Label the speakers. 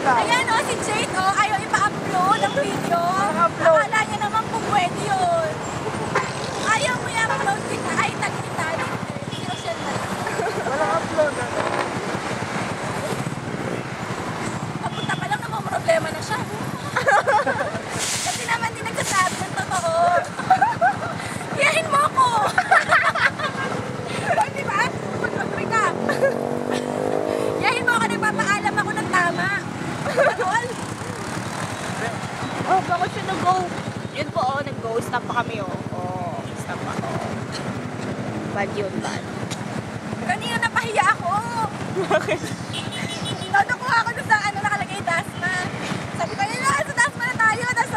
Speaker 1: Ayan o, si Jade o, ayaw ipa-upload ang video.
Speaker 2: upload.
Speaker 1: Akala niya naman kung pwede yun. Ayaw mo i-upload kita, ay tag-kita. Hindi siya na.
Speaker 2: Walang upload.
Speaker 1: Papunta pa lang namang problema na siya. Kasi naman din nagsasabi ng totoo. Iyahin mo ako! O, diba? Pag-upload ka. Iyahin mo ako, nagpapaalam ako ng tama. Patol?
Speaker 3: Oh, bakit siya nag-go? Yun po, oh, nag-go. Stop pa kami, oh. Oh, stop pa. Bad yun, bad.
Speaker 1: Kanina napahiya ako.
Speaker 3: Bakit?
Speaker 1: Nakuha ako doon sa ano nakalagay Dasma. Sabi ko, yun na, sa Dasma na tayo. Tapos